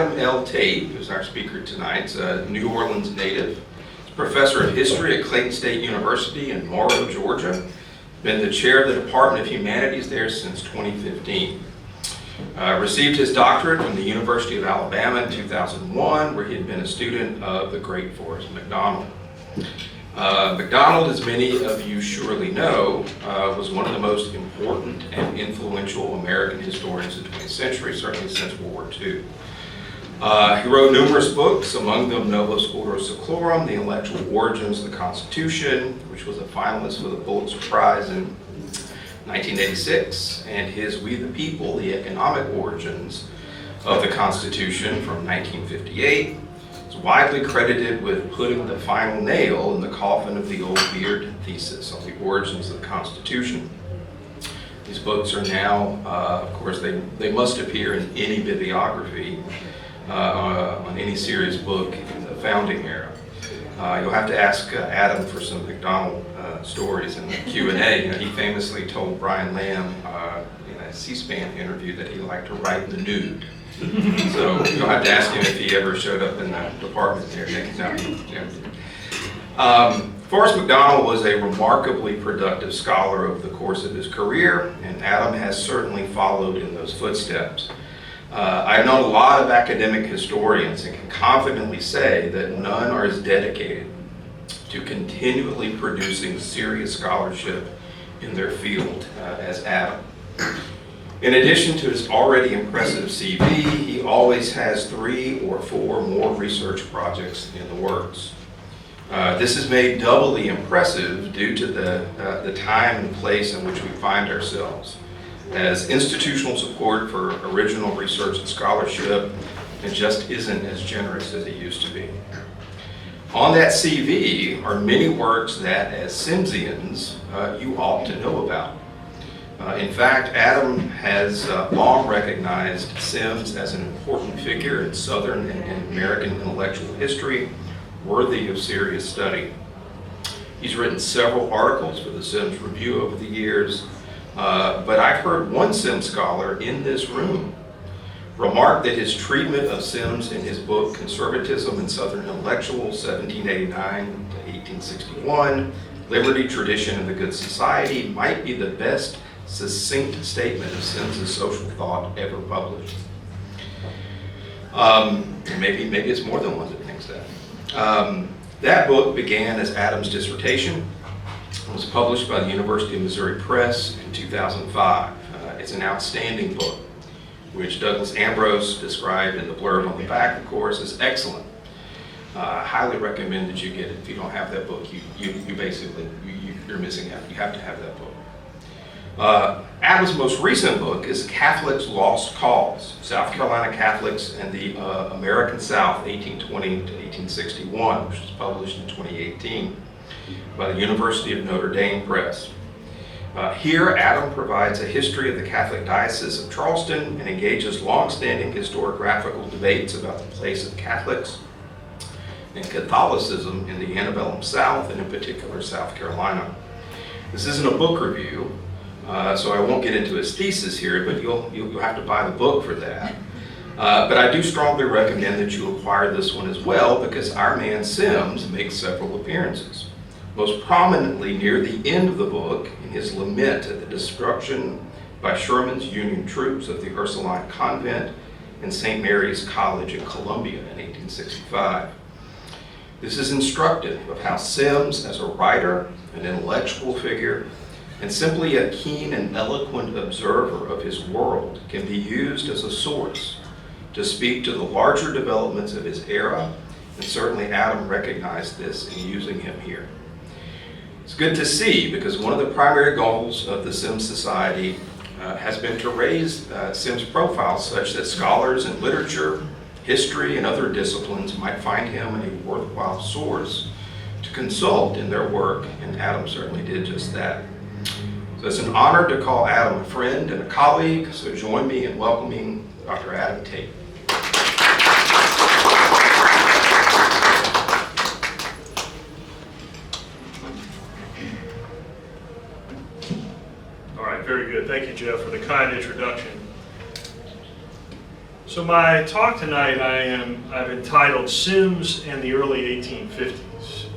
Adam L. Tate, who's our speaker tonight, is a New Orleans native. He's a professor of history at Clayton State University in Morrow, Georgia. Been the chair of the Department of Humanities there since 2015. Received his doctorate from the University of Alabama in 2001, where he had been a student of the great Forrest McDonald. McDonald, as many of you surely know, was one of the most important and influential American historians of the 20th century, certainly since World War II. He wrote numerous books, among them Novus Ordo Seclorum, The Intellectual Origins of the Constitution, which was a finalist for the Pulitzer Prize in 1986, and his We the People, The Economic Origins of the Constitution from 1958. It's widely credited with putting the final nail in the coffin of the old Beard thesis on the origins of the Constitution. These books are now, of course, they must appear in any bibliography on any serious book in the founding era. You'll have to ask Adam for some McDonald stories in the Q&A. You know, he famously told Brian Lamb in a C-SPAN interview that he liked to write in the nude. So you'll have to ask him if he ever showed up in the department there. Forrest McDonald was a remarkably productive scholar over the course of his career, and Adam has certainly followed in those footsteps. I've known a lot of academic historians and can confidently say that none are as dedicated to continually producing serious scholarship in their field as Adam. In addition to his already impressive CV, he always has 3 or 4 more research projects in the works. This is made doubly impressive due to the time and place in which we find ourselves, as institutional support for original research and scholarship just isn't as generous as it used to be. On that CV are many works that, as Simmsians, you ought to know about. In fact, Adam has long recognized Simms as an important figure in Southern and American intellectual history, worthy of serious study. He's written several articles for the Simms Review over the years, but I've heard one Simms scholar in this room remark that his treatment of Simms in his book Conservatism and Southern Intellectuals, 1789 to 1861, Liberty, Tradition, and the Good Society, might be the best succinct statement of Simms's social thought ever published. Maybe it's more than one that thinks that. That book began as Adam's dissertation. It was published by the University of Missouri Press in 2005. It's an outstanding book, which Douglas Ambrose described in the blurb on the back, of course, as excellent. I highly recommend that you get it. If you don't have that book, you're missing out. You have to have that book. Adam's most recent book is Catholics' Lost Cause, South Carolina Catholics and the American South, 1820 to 1861, which was published in 2018 by the University of Notre Dame Press. Here, Adam provides a history of the Catholic Diocese of Charleston and engages long-standing historiographical debates about the place of Catholics and Catholicism in the antebellum South, and in particular South Carolina. This isn't a book review, so I won't get into his thesis here, but you'll have to buy the book for that. But I do strongly recommend that you acquire this one as well, because our man Simms makes several appearances. Most prominently near the end of the book, in his lament at the destruction by Sherman's Union troops of the Ursuline Convent and St. Mary's College in Columbia in 1865. This is instructive of how Simms, as a writer, an intellectual figure, and simply a keen and eloquent observer of his world, can be used as a source to speak to the larger developments of his era, and certainly Adam recognized this in using him here. It's good to see, because one of the primary goals of the Simms Society has been to raise Simms' profile such that scholars in literature, history, and other disciplines might find him a worthwhile source to consult in their work, and Adam certainly did just that. So it's an honor to call Adam a friend and a colleague, so join me in welcoming Dr. Adam Tate. All right, very good. Thank you, Jeff, for the kind introduction. So my talk tonight I've entitled Simms and the Early 1850s.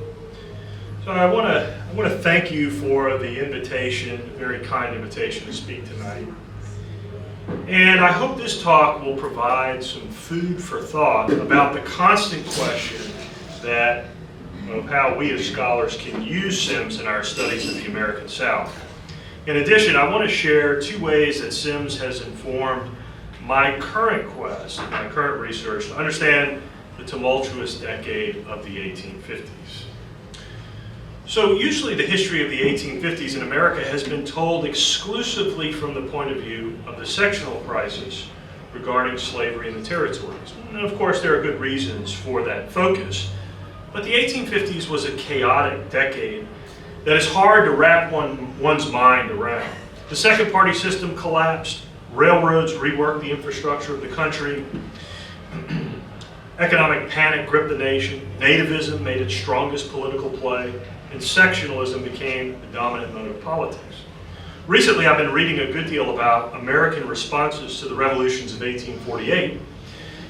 So I want to thank you for the invitation, a very kind invitation to speak tonight. And I hope this talk will provide some food for thought about the constant question of how we as scholars can use Simms in our studies of the American South. In addition, I want to share two ways that Simms has informed my current quest, my current research, to understand the tumultuous decade of the 1850s. So usually the history of the 1850s in America has been told exclusively from the point of view of the sectional crisis regarding slavery in the territories. And of course there are good reasons for that focus, but the 1850s was a chaotic decade that is hard to wrap one's mind around. The second party system collapsed. Railroads reworked the infrastructure of the country. Economic panic gripped the nation. Nativism made its strongest political play, and sectionalism became the dominant mode of politics. Recently, I've been reading a good deal about American responses to the revolutions of 1848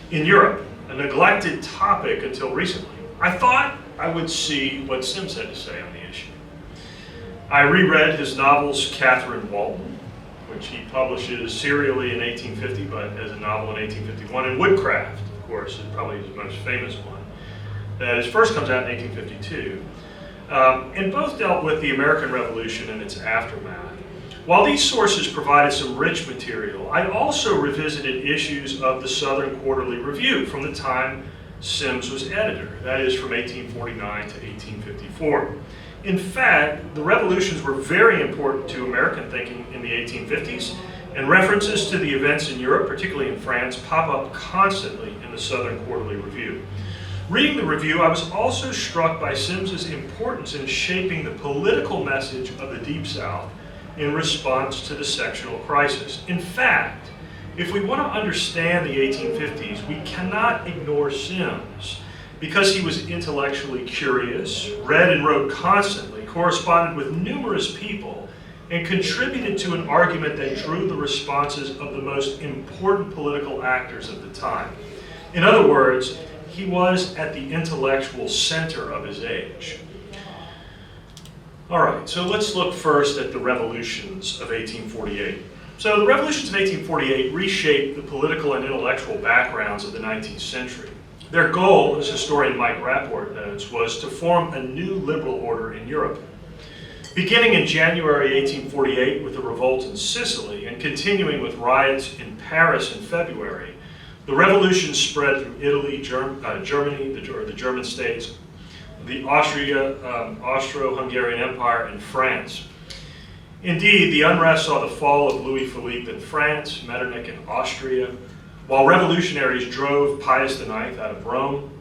in Europe, a neglected topic until recently. I thought I would see what Simms had to say on the issue. I reread his novels Catherine Walton, which he publishes serially in 1850, but as a novel in 1851, and Woodcraft, of course, is probably his most famous one, that first comes out in 1852. And both dealt with the American Revolution and its aftermath. While these sources provided some rich material, I also revisited issues of the Southern Quarterly Review from the time Simms was editor, that is from 1849 to 1854. In fact, the revolutions were very important to American thinking in the 1850s, and references to the events in Europe, particularly in France, pop up constantly in the Southern Quarterly Review. Reading the review, I was also struck by Simms's importance in shaping the political message of the Deep South in response to the sectional crisis. In fact, if we want to understand the 1850s, we cannot ignore Simms, because he was intellectually curious, read and wrote constantly, corresponded with numerous people, and contributed to an argument that drew the responses of the most important political actors of the time. In other words, he was at the intellectual center of his age. All right, so let's look first at the revolutions of 1848. So the revolutions of 1848 reshaped the political and intellectual backgrounds of the 19th century. Their goal, as historian Mike Rapport notes, was to form a new liberal order in Europe. Beginning in January 1848 with the revolt in Sicily and continuing with riots in Paris in February, the revolution spread through Italy, Germany, the German states, the Austro-Hungarian Empire, and France. Indeed, the unrest saw the fall of Louis Philippe in France, Metternich in Austria, while revolutionaries drove Pius IX out of Rome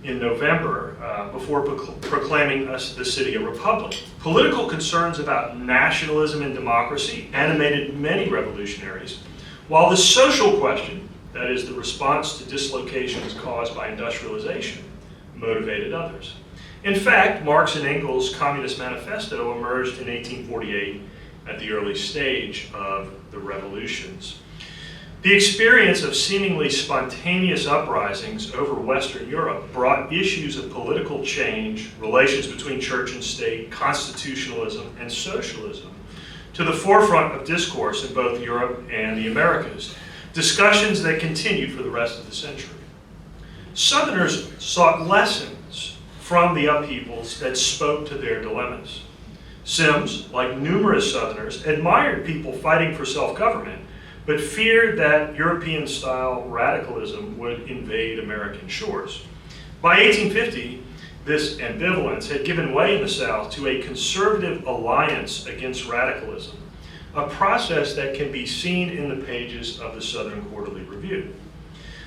in November before proclaiming the city a republic. Political concerns about nationalism and democracy animated many revolutionaries, while the social question, that is the response to dislocations caused by industrialization, motivated others. In fact, Marx and Engels' Communist Manifesto emerged in 1848 at the early stage of the revolutions. The experience of seemingly spontaneous uprisings over Western Europe brought issues of political change, relations between church and state, constitutionalism, and socialism to the forefront of discourse in both Europe and the Americas, discussions that continued for the rest of the century. Southerners sought lessons from the upheavals that spoke to their dilemmas. Simms, like numerous Southerners, admired people fighting for self-government, but feared that European-style radicalism would invade American shores. By 1850, this ambivalence had given way in the South to a conservative alliance against radicalism, a process that can be seen in the pages of the Southern Quarterly Review.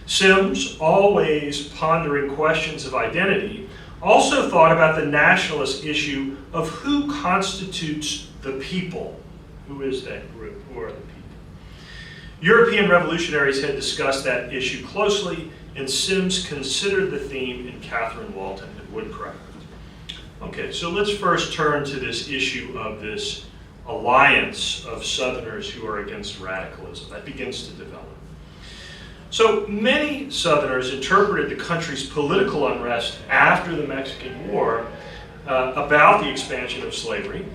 Simms, always pondering questions of identity, also thought about the nationalist issue of who constitutes the people. Who is that group? Who are the people? European revolutionaries had discussed that issue closely, and Simms considered the theme in Catherine Walton and Woodcraft. Okay, so let's first turn to this issue of this alliance of Southerners who are against radicalism. That begins to develop. So many Southerners interpreted the country's political unrest after the Mexican War about the expansion of slavery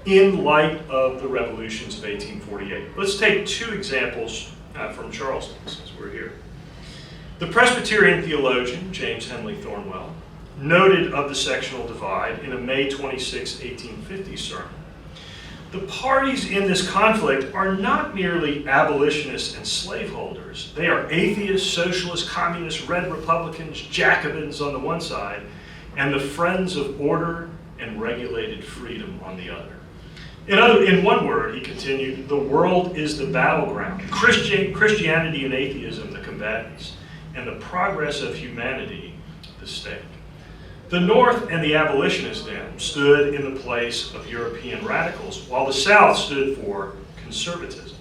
in light of the revolutions of 1848. Let's take two examples from Charleston, since we're here. The Presbyterian theologian, James Henley Thornwell, noted of the sectional divide in a May 26, 1850 sermon. The parties in this conflict are not merely abolitionists and slaveholders. They are atheists, socialists, communists, red Republicans, Jacobins on the one side, and the friends of order and regulated freedom on the other. In one word, he continued, the world is the battleground. Christianity and atheism, the combatants, and the progress of humanity, the stake. The North and the abolitionists then stood in the place of European radicals, while the South stood for conservatism.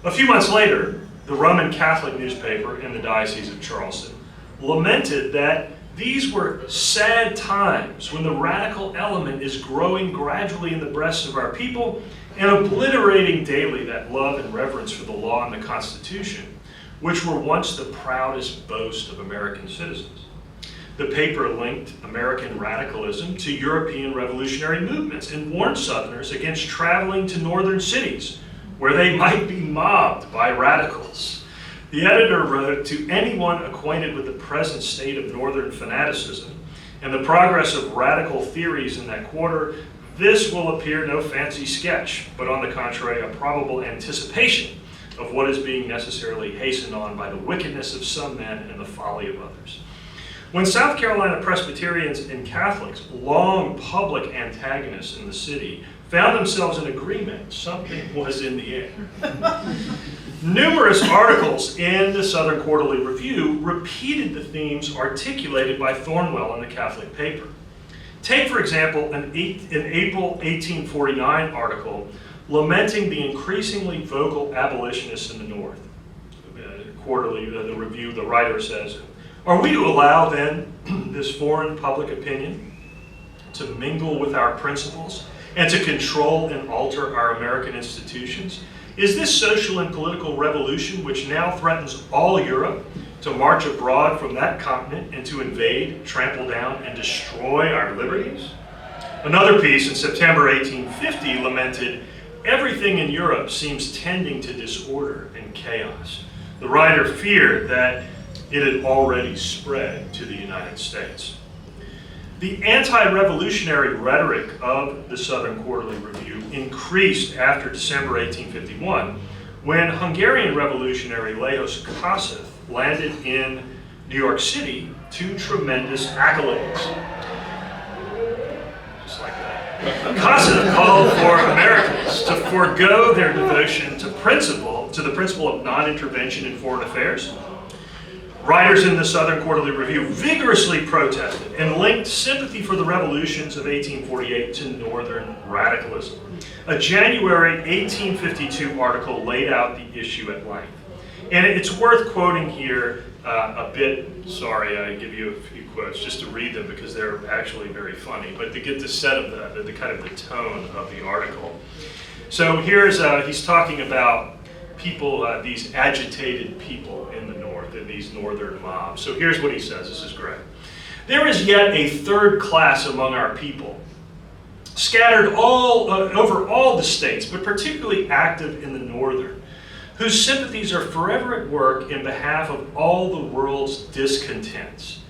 A few months later, the Roman Catholic newspaper in the Diocese of Charleston lamented that these were sad times when the radical element is growing gradually in the breasts of our people and obliterating daily that love and reverence for the law and the Constitution, which were once the proudest boast of American citizens. The paper linked American radicalism to European revolutionary movements and warned Southerners against traveling to northern cities where they might be mobbed by radicals. The editor wrote, to anyone acquainted with the present state of northern fanaticism and the progress of radical theories in that quarter, this will appear no fancy sketch, but on the contrary, a probable anticipation of what is being necessarily hastened on by the wickedness of some men and the folly of others. When South Carolina Presbyterians and Catholics, long public antagonists in the city, found themselves in agreement, something was in the air. Numerous articles in the Southern Quarterly Review repeated the themes articulated by Thornwell in the Catholic paper. Take, for example, an April 1849 article lamenting the increasingly vocal abolitionists in the North. Quarterly, the review, the writer says, are we to allow then this foreign public opinion to mingle with our principles and to control and alter our American institutions? Is this social and political revolution which now threatens all Europe to march abroad from that continent and to invade, trample down, and destroy our liberties? Another piece in September 1850 lamented, everything in Europe seems tending to disorder and chaos. The writer feared that it had already spread to the United States. The anti-revolutionary rhetoric of the Southern Quarterly Review increased after December 1851, when Hungarian revolutionary Lajos Kossuth landed in New York City to tremendous accolades. Just like that. Kossuth called for Americans to forego their devotion to the principle of non-intervention in foreign affairs. Writers in the Southern Quarterly Review vigorously protested and linked sympathy for the revolutions of 1848 to Northern radicalism. A January 1852 article laid out the issue at length. And it's worth quoting here a bit. Sorry, I give you a few quotes just to read them because they're actually very funny, but to get the set of the kind of the tone of the article. So here's, he's talking about people, these agitated people in the North, in these northern mobs. So here's what he says, this is great. There is yet a third class among our people, scattered over all the states, but particularly active in the northern, whose sympathies are forever at work in behalf of all the world's discontents.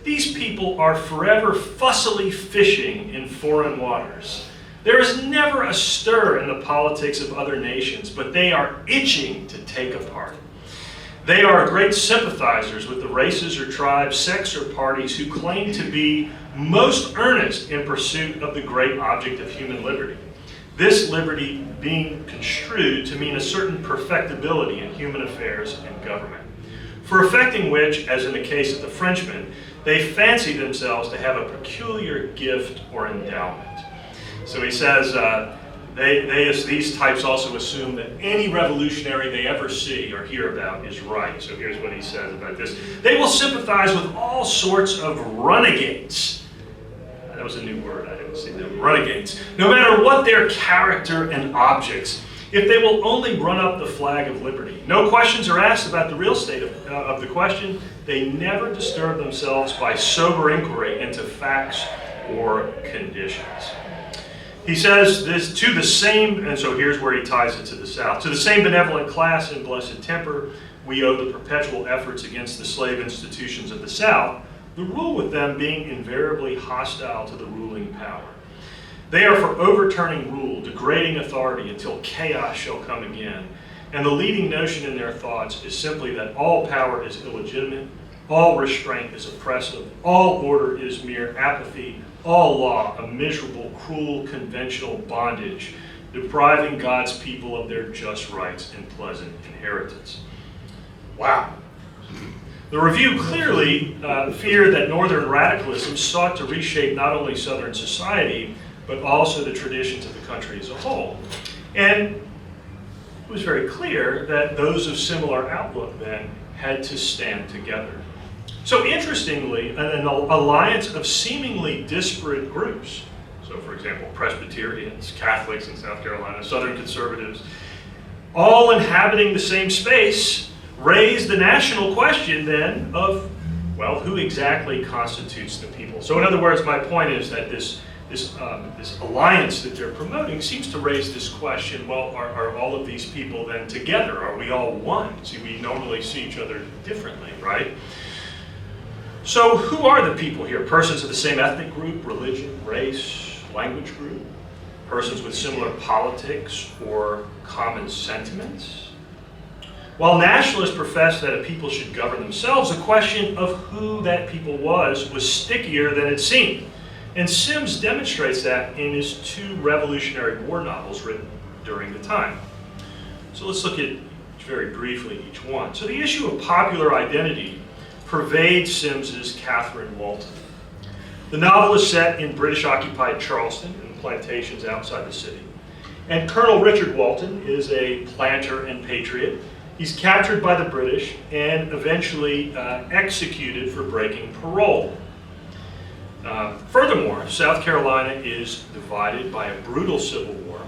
These people are forever fussily fishing in foreign waters. There is never a stir in the politics of other nations, but they are itching to take a part. They are great sympathizers with the races or tribes, sects or parties who claim to be most earnest in pursuit of the great object of human liberty. This liberty being construed to mean a certain perfectibility in human affairs and government, for effecting which, as in the case of the Frenchmen, they fancy themselves to have a peculiar gift or endowment. So he says, these types also assume that any revolutionary they ever see or hear about is right. So here's what he says about this. They will sympathize with all sorts of renegades. That was a new word, I didn't see them. Renegades. No matter what their character and objects, if they will only run up the flag of liberty. No questions are asked about the real state of the question. They never disturb themselves by sober inquiry into facts or conditions. He says this to the same, and so here's where he ties it to the South, to the same benevolent class and blessed temper we owe the perpetual efforts against the slave institutions of the South, the rule with them being invariably hostile to the ruling power. They are for overturning rule, degrading authority until chaos shall come again. And the leading notion in their thoughts is simply that all power is illegitimate, all restraint is oppressive, all order is mere apathy, all law a miserable, cruel, conventional bondage, depriving God's people of their just rights and pleasant inheritance. Wow. The review clearly feared that Northern radicalism sought to reshape not only Southern society, but also the traditions of the country as a whole. And it was very clear that those of similar outlook then had to stand together. So interestingly, an alliance of seemingly disparate groups, so for example, Presbyterians, Catholics in South Carolina, Southern Conservatives, all inhabiting the same space, raised the national question then of, well, who exactly constitutes the people? So in other words, my point is that this alliance that they're promoting seems to raise this question, well, are all of these people then together? Are we all one? See, we normally see each other differently, right? So who are the people here? Persons of the same ethnic group, religion, race, language group? Persons with similar politics or common sentiments? While nationalists profess that a people should govern themselves, the question of who that people was stickier than it seemed. And Simms demonstrates that in his two Revolutionary War novels written during the time. So let's look at very briefly each one. So the issue of popular identity pervades Simms's Catherine Walton. The novel is set in British-occupied Charleston and plantations outside the city. And Colonel Richard Walton is a planter and patriot. He's captured by the British and eventually executed for breaking parole. Furthermore, South Carolina is divided by a brutal civil war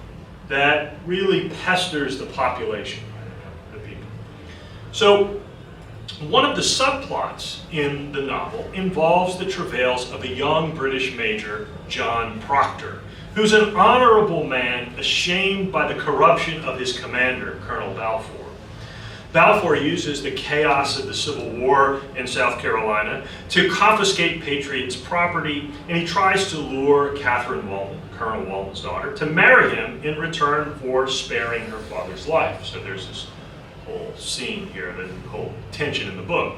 that really pesters the population, the people. So one of the subplots in the novel involves the travails of a young British major, John Proctor, who's an honorable man ashamed by the corruption of his commander, Colonel Balfour. Balfour uses the chaos of the Civil War in South Carolina to confiscate patriots' property, and he tries to lure Catherine Walton, Colonel Walton's daughter, to marry him in return for sparing her father's life. So there's this whole scene here, the whole tension in the book.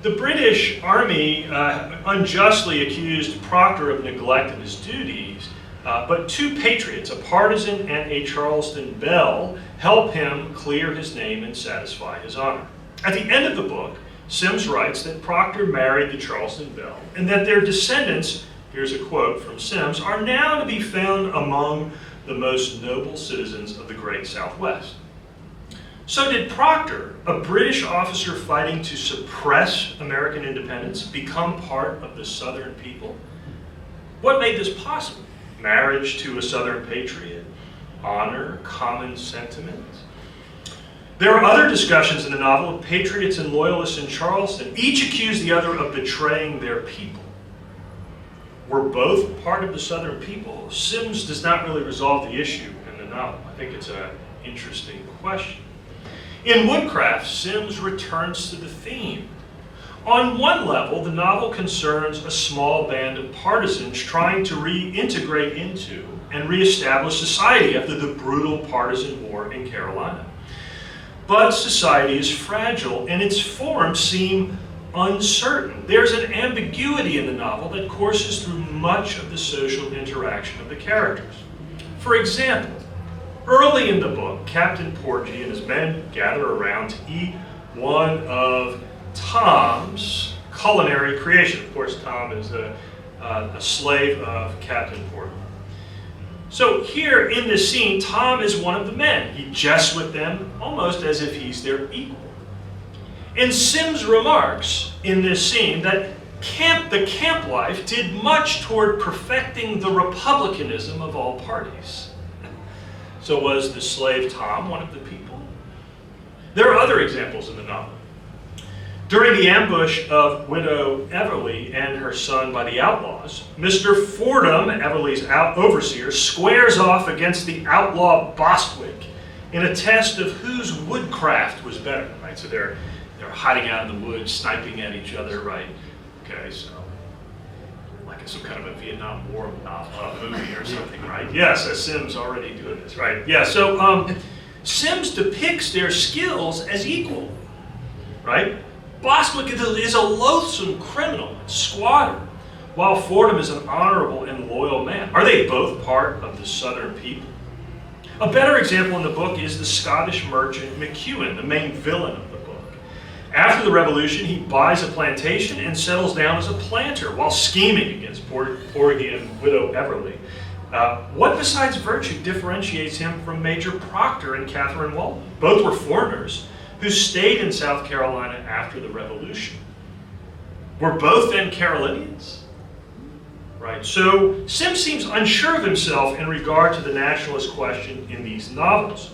The British Army unjustly accused Proctor of neglect of his duties, but two patriots, a partisan and a Charleston belle, help him clear his name and satisfy his honor. At the end of the book, Simms writes that Proctor married the Charleston belle and that their descendants, here's a quote from Simms, are now to be found among the most noble citizens of the great Southwest. So did Proctor, a British officer fighting to suppress American independence, become part of the Southern people? What made this possible? Marriage to a Southern patriot, honor, common sentiment. There are other discussions in the novel of patriots and loyalists in Charleston. Each accuse the other of betraying their people. Were both part of the Southern people? Simms does not really resolve the issue in the novel. I think it's an interesting question. In Woodcraft, Simms returns to the theme. On one level, the novel concerns a small band of partisans trying to reintegrate into and reestablish society after the brutal partisan war in Carolina. But society is fragile and its forms seem uncertain. There's an ambiguity in the novel that courses through much of the social interaction of the characters. For example, early in the book, Captain Porgy and his men gather around to eat one of Tom's culinary creation. Of course, Tom is a slave of Captain Porgy. So here in this scene, Tom is one of the men. He jests with them almost as if he's their equal. And Simms remarks in this scene that the camp life did much toward perfecting the republicanism of all parties. So was the slave Tom one of the people? There are other examples in the novel. During the ambush of Widow Everly and her son by the outlaws, Mr. Fordham, Everly's overseer, squares off against the outlaw Bostwick in a test of whose woodcraft was better, right? So they're hiding out in the woods, sniping at each other, right? Okay, so like some kind of a Vietnam War movie or something, right? Yes, Simms already doing this, right? Yeah, so Simms depicts their skills as equal, right? Bostwick is a loathsome criminal, squatter, while Fordham is an honorable and loyal man. Are they both part of the Southern people? A better example in the book is the Scottish merchant McEwen, the main villain of the book. After the Revolution, he buys a plantation and settles down as a planter while scheming against Porgy Widow Everly. What besides virtue differentiates him from Major Proctor and Catherine Walton? Both were foreigners who stayed in South Carolina after the Revolution. Were both then Carolinians? Right, so Simms seems unsure of himself in regard to the nationalist question in these novels.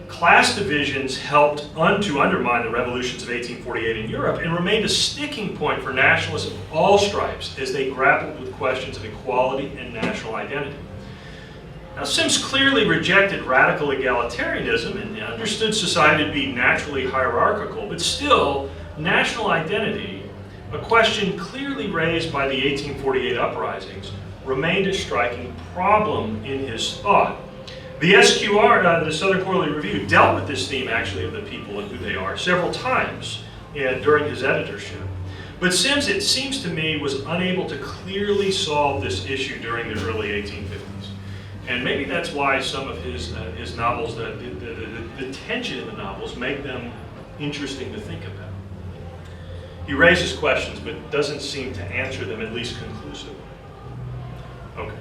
Class divisions helped to undermine the revolutions of 1848 in Europe and remained a sticking point for nationalists of all stripes as they grappled with questions of equality and national identity. Now, Simms clearly rejected radical egalitarianism and understood society to be naturally hierarchical, but still, national identity, a question clearly raised by the 1848 uprisings, remained a striking problem in his thought. The SQR, the Southern Quarterly Review, dealt with this theme actually of the people and who they are several times during his editorship. But Simms, it seems to me, was unable to clearly solve this issue during the early 1850s. And maybe that's why some of his novels, the tension in the novels, make them interesting to think about. He raises questions, but doesn't seem to answer them, at least conclusively. Okay,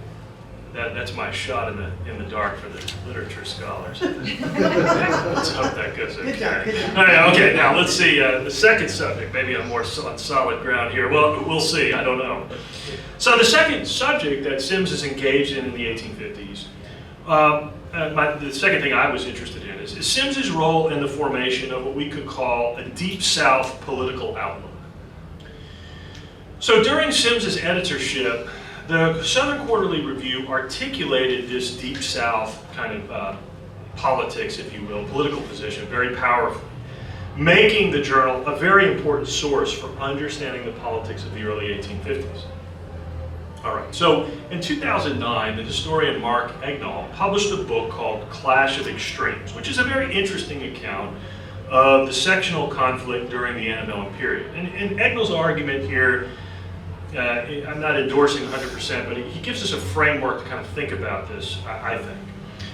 that's my shot in the dark for the literature scholars. Let's hope that goes okay. Good job. All right, okay, now let's see the second subject. Maybe I'm more on solid ground here. Well, we'll see. I don't know. So the second subject that Simms is engaged in the 1850s, the second thing I was interested in is Simms's role in the formation of what we could call a Deep South political outlook. So during Simms's editorship, the Southern Quarterly Review articulated this Deep South kind of politics, if you will, political position, very powerful, making the journal a very important source for understanding the politics of the early 1850s. All right, so in 2009, the historian Mark Egnall published a book called Clash of Extremes, which is a very interesting account of the sectional conflict during the antebellum period. And Egnall's argument here, I'm not endorsing 100%, but he gives us a framework to kind of think about this, I think.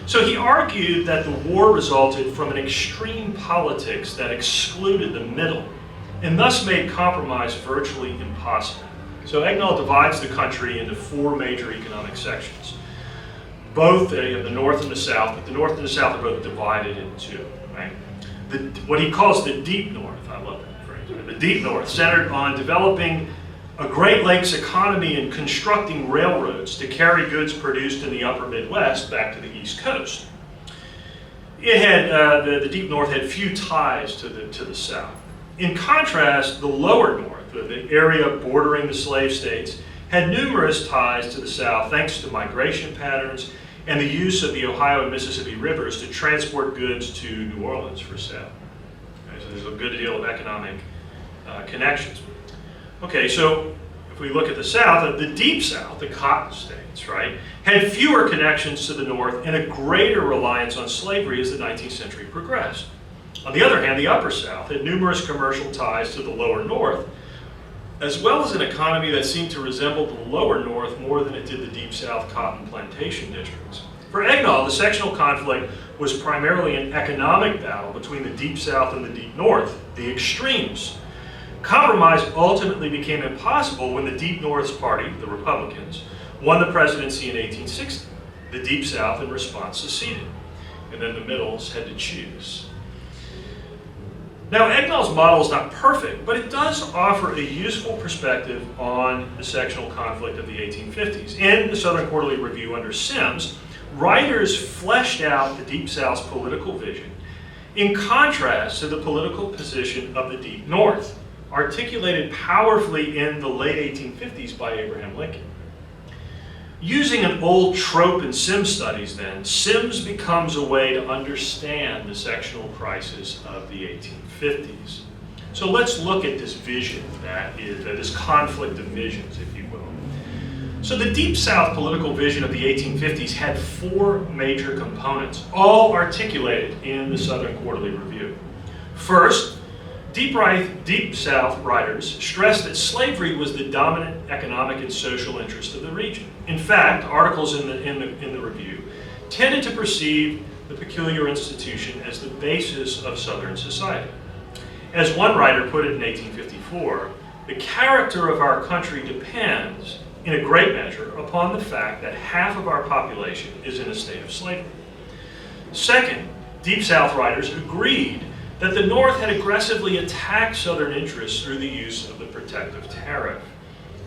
So he argued that the war resulted from an extreme politics that excluded the middle, and thus made compromise virtually impossible. So Egnall divides the country into four major economic sections. Both the North and the South, but the North and the South are both divided in two, right? What he calls the Deep North, I love that phrase, right? The Deep North centered on developing a Great Lakes economy and constructing railroads to carry goods produced in the upper Midwest back to the East Coast. It had, the Deep North had few ties to the South. In contrast, the Lower North, the area bordering the slave states, had numerous ties to the South thanks to migration patterns and the use of the Ohio and Mississippi rivers to transport goods to New Orleans for sale. Okay, so there's a good deal of economic connections. Okay, so if we look at the South, the Deep South, the Cotton States, right, had fewer connections to the North and a greater reliance on slavery as the 19th century progressed. On the other hand, the Upper South had numerous commercial ties to the Lower North, as well as an economy that seemed to resemble the Lower North more than it did the Deep South cotton plantation districts. For Egnall, the sectional conflict was primarily an economic battle between the Deep South and the Deep North, the extremes. Compromise ultimately became impossible when the Deep North's party, the Republicans, won the presidency in 1860. The Deep South, in response, seceded, and then the Middles had to choose. Now, Egnall's model is not perfect, but it does offer a useful perspective on the sectional conflict of the 1850s. In the Southern Quarterly Review under Simms, writers fleshed out the Deep South's political vision in contrast to the political position of the Deep North, articulated powerfully in the late 1850s by Abraham Lincoln. Using an old trope in Simms studies then, Simms becomes a way to understand the sectional crisis of the 1850s. So let's look at this vision this conflict of visions, if you will. So the Deep South political vision of the 1850s had four major components, all articulated in the Southern Quarterly Review. First, Deep South writers stressed that slavery was the dominant economic and social interest of the region. In fact, articles in the review tended to perceive the peculiar institution as the basis of Southern society. As one writer put it in 1854, the character of our country depends, in a great measure, upon the fact that half of our population is in a state of slavery. Second, Deep South writers agreed that the North had aggressively attacked Southern interests through the use of the protective tariff.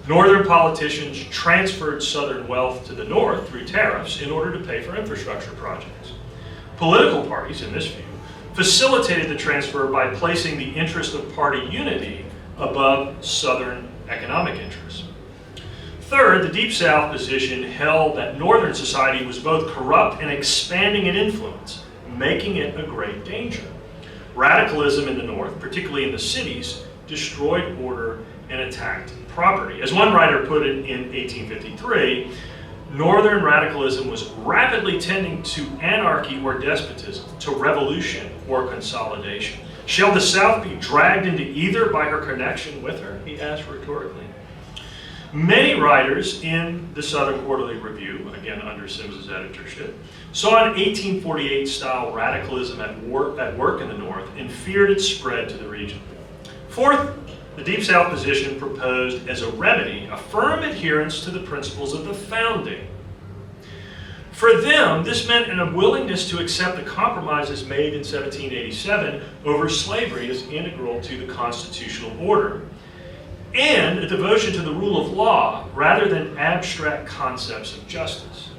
Northern politicians transferred Southern wealth to the North through tariffs in order to pay for infrastructure projects. Political parties, in this view, facilitated the transfer by placing the interest of party unity above Southern economic interests. Third, the Deep South position held that Northern society was both corrupt and expanding in influence, making it a great danger. Radicalism in the North, particularly in the cities, destroyed order and attacked property. As one writer put it in 1853, Northern radicalism was rapidly tending to anarchy or despotism, to revolution or consolidation. Shall the South be dragged into either by her connection with her? He asked rhetorically. Many writers in the Southern Quarterly Review, again under Simms's editorship, saw an 1848-style radicalism at work in the North and feared its spread to the region. Fourth, the Deep South position proposed as a remedy a firm adherence to the principles of the founding. For them, this meant an unwillingness to accept the compromises made in 1787 over slavery as integral to the constitutional order, and a devotion to the rule of law rather than abstract concepts of justice.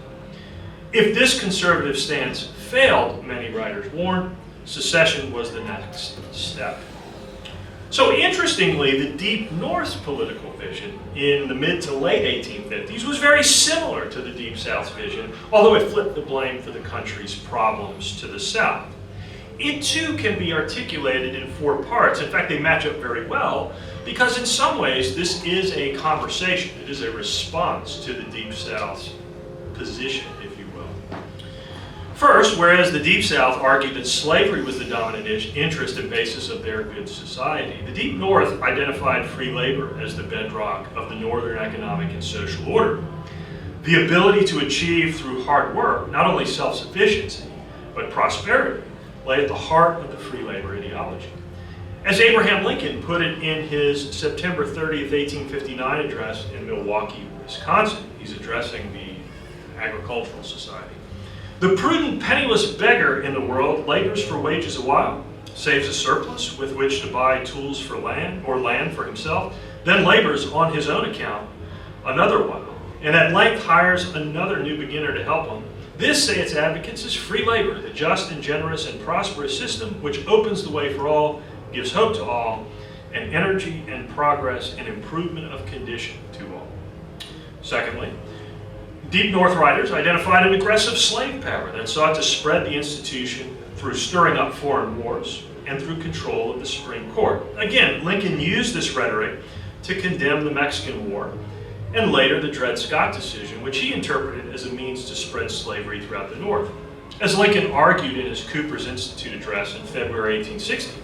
If this conservative stance failed, many writers warned, secession was the next step. So interestingly, the Deep North's political vision in the mid to late 1850s was very similar to the Deep South's vision, although it flipped the blame for the country's problems to the South. It too can be articulated in four parts. In fact, they match up very well because in some ways this is a conversation. It is a response to the Deep South's position, if you will. First, whereas the Deep South argued that slavery was the dominant interest and basis of their good society, the Deep North identified free labor as the bedrock of the Northern economic and social order. The ability to achieve through hard work not only self-sufficiency, but prosperity lay at the heart of the free labor ideology. As Abraham Lincoln put it in his September 30th, 1859 address in Milwaukee, Wisconsin, he's addressing the Agricultural Society. The prudent, penniless beggar in the world labors for wages a while, saves a surplus with which to buy tools for land or land for himself, then labors on his own account another while, and at length hires another new beginner to help him. This, say its advocates, is free labor, the just and generous and prosperous system which opens the way for all, gives hope to all, and energy and progress and improvement of condition to all. Secondly, Deep North writers identified an aggressive slave power that sought to spread the institution through stirring up foreign wars and through control of the Supreme Court. Again, Lincoln used this rhetoric to condemn the Mexican War and later the Dred Scott decision, which he interpreted as a means to spread slavery throughout the North. As Lincoln argued in his Cooper's Institute address in February 1860,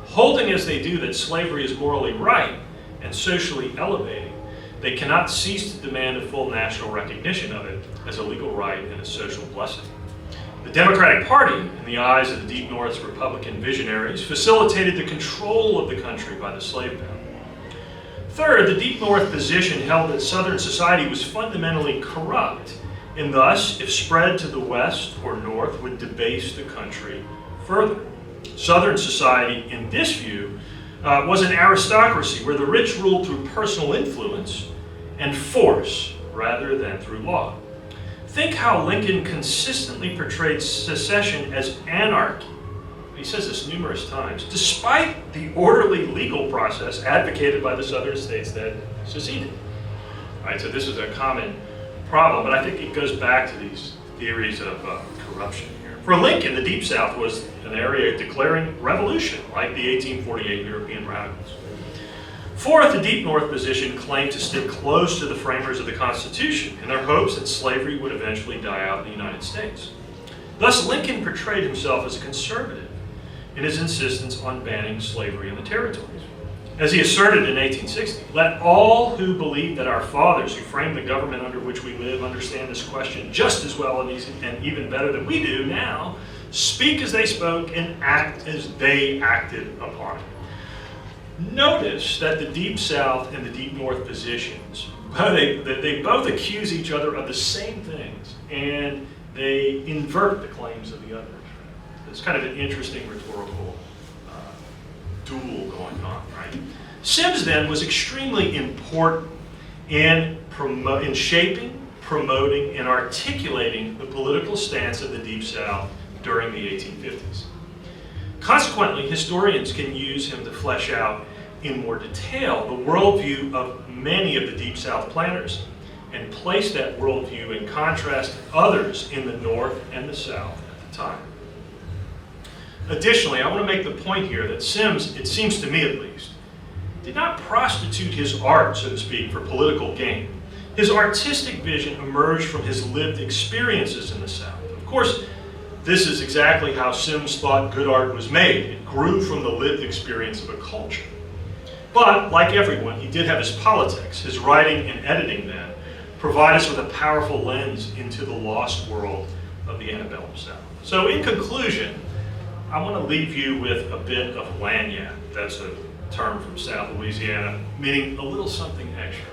holding as they do that slavery is morally right and socially elevating, they cannot cease to demand a full national recognition of it as a legal right and a social blessing. The Democratic Party, in the eyes of the Deep North's Republican visionaries, facilitated the control of the country by the slave power. Third, the Deep North position held that Southern society was fundamentally corrupt, and thus, if spread to the West or North, would debase the country further. Southern society, in this view, was an aristocracy where the rich ruled through personal influence and force rather than through law. Think how Lincoln consistently portrayed secession as anarchy. He says this numerous times, despite the orderly legal process advocated by the southern states that seceded. Right, so this is a common problem, but I think it goes back to these theories of corruption here. For Lincoln, the Deep South was an area declaring revolution, like the 1848 European radicals. Fourth, the Deep North position claimed to stick close to the framers of the Constitution in their hopes that slavery would eventually die out in the United States. Thus, Lincoln portrayed himself as a conservative in his insistence on banning slavery in the territories. As he asserted in 1860, let all who believe that our fathers who framed the government under which we live understand this question just as well and even better than we do now, speak as they spoke and act as they acted upon it. Notice that the Deep South and the Deep North positions, they both accuse each other of the same things, and they invert the claims of the others. It's kind of an interesting rhetorical duel going on, right? Simms then was extremely important in shaping, promoting, and articulating the political stance of the Deep South during the 1850s. Consequently, historians can use him to flesh out in more detail the worldview of many of the Deep South planners and place that worldview in contrast to others in the North and the South at the time. Additionally, I want to make the point here that Simms, it seems to me at least, did not prostitute his art, so to speak, for political gain. His artistic vision emerged from his lived experiences in the South. Of course, this is exactly how Simms thought good art was made. It grew from the lived experience of a culture. But, like everyone, he did have his politics. His writing and editing then provide us with a powerful lens into the lost world of the antebellum South. So in conclusion, I want to leave you with a bit of lagniappe. That's a term from South Louisiana, meaning a little something extra.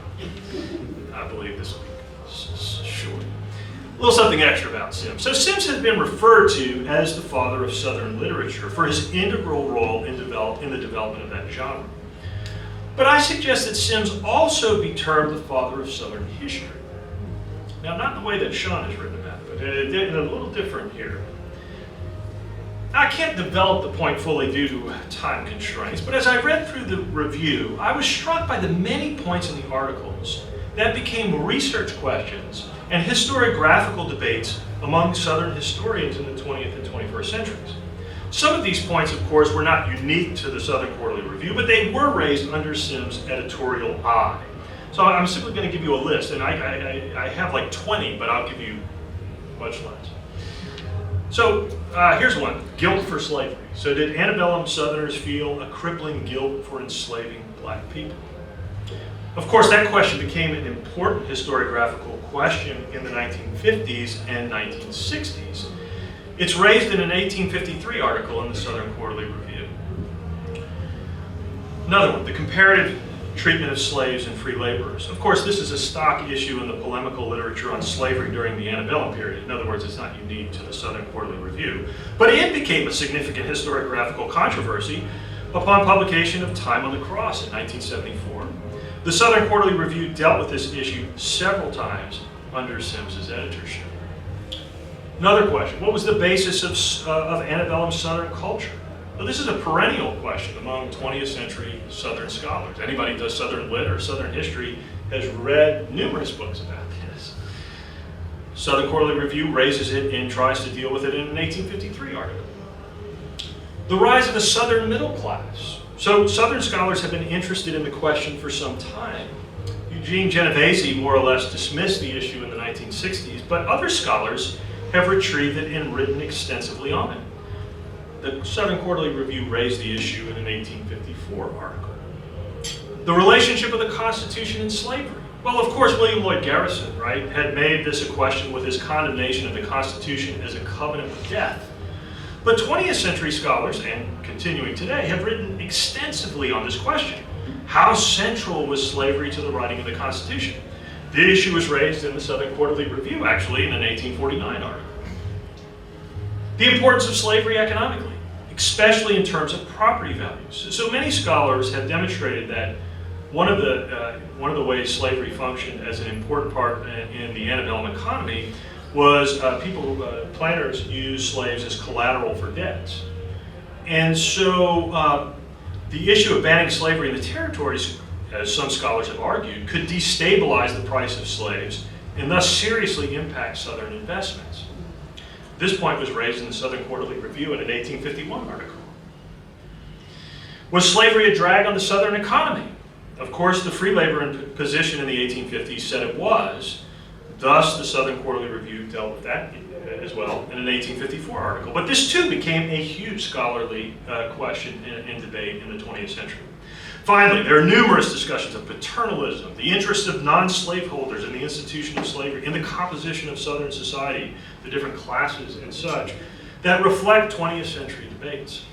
I believe this will be short. A little something extra about Simms. So Simms has been referred to as the father of Southern literature for his integral role in the development of that genre. But I suggest that Simms also be termed the father of Southern history. Now, not the way that Sean has written about it, but in a little different here. I can't develop the point fully due to time constraints, but as I read through the review, I was struck by the many points in the articles that became research questions and historiographical debates among Southern historians in the 20th and 21st centuries. Some of these points, of course, were not unique to the Southern Quarterly Review, but they were raised under Simms' editorial eye. So I'm simply going to give you a list, and I have like 20, but I'll give you much less. So here's one, guilt for slavery. So did antebellum Southerners feel a crippling guilt for enslaving black people? Of course, that question became an important historiographical question in the 1950s and 1960s. It's raised in an 1853 article in the Southern Quarterly Review. Another one, the comparative treatment of slaves and free laborers. Of course, this is a stock issue in the polemical literature on slavery during the antebellum period. In other words, it's not unique to the Southern Quarterly Review. But it became a significant historiographical controversy upon publication of Time on the Cross in 1974. The Southern Quarterly Review dealt with this issue several times under Simms' editorship. Another question, what was the basis of antebellum Southern culture? Well, this is a perennial question among 20th century Southern scholars. Anybody who does Southern lit or Southern history has read numerous books about this. Southern Quarterly Review raises it and tries to deal with it in an 1853 article. The rise of the Southern middle class. So Southern scholars have been interested in the question for some time. Eugene Genovese more or less dismissed the issue in the 1960s, but other scholars have retrieved it and written extensively on it. The Southern Quarterly Review raised the issue in an 1854 article. The relationship of the Constitution and slavery. Well, of course, William Lloyd Garrison, right, had made this a question with his condemnation of the Constitution as a covenant with death. But 20th century scholars, and continuing today, have written extensively on this question. How central was slavery to the writing of the Constitution? The issue was raised in the Southern Quarterly Review, actually, in an 1849 article. The importance of slavery economically, especially in terms of property values. So many scholars have demonstrated that one of the ways slavery functioned as an important part in the antebellum economy was planters used slaves as collateral for debts. And so the issue of banning slavery in the territories, as some scholars have argued, could destabilize the price of slaves and thus seriously impact Southern investments. This point was raised in the Southern Quarterly Review in an 1851 article. Was slavery a drag on the Southern economy? Of course, the free labor position in the 1850s said it was. Thus, the Southern Quarterly Review dealt with that as well in an 1854 article. But this too became a huge scholarly question in debate in the 20th century. Finally, there are numerous discussions of paternalism, the interests of non-slaveholders in the institution of slavery, in the composition of Southern society, the different classes and such, that reflect 20th century debates.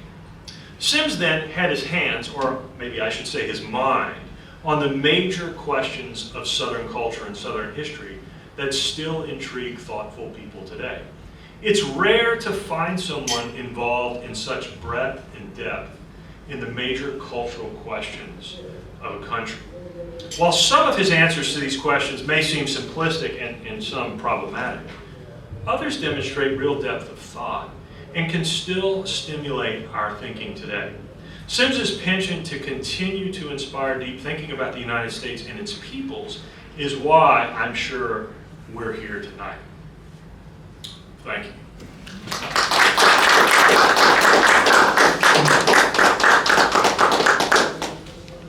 Simms then had his hands, or maybe I should say his mind, on the major questions of Southern culture and Southern history that still intrigue thoughtful people today. It's rare to find someone involved in such breadth and depth in the major cultural questions of a country. While some of his answers to these questions may seem simplistic and some problematic, others demonstrate real depth of thought and can still stimulate our thinking today. Simms's penchant to continue to inspire deep thinking about the United States and its peoples is why I'm sure we're here tonight. Thank you.